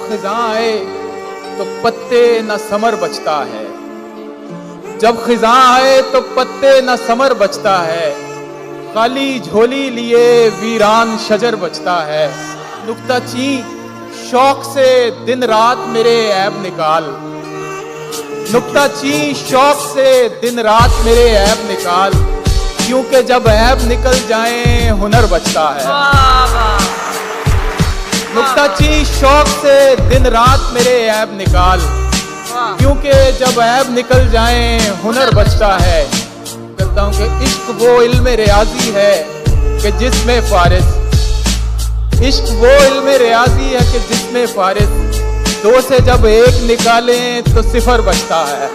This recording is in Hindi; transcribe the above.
खिज़ां आए तो पत्ते न समर बचता है, जब खिज़ां आए तो पत्ते न समर बचता है, खाली झोली लिए वीरान शजर बचता है। नुक्ताची शौक से दिन रात मेरे ऐब निकाल, नुक्ताची शौक से दिन रात मेरे ऐब निकाल, क्योंकि जब ऐब निकल जाए हुनर बचता है। नुक्ताची शौक से दिन रात मेरे ऐब निकाल, क्योंकि जब ऐब निकल जाए हुनर बचता है। कहता हूं कि इश्क वो इल्म रियाजी है कि जिसमें फारिस, इश्क वो इल्म रियाजी है कि जिसमें फारिस, दो से जब एक निकालें तो सिफर बचता है।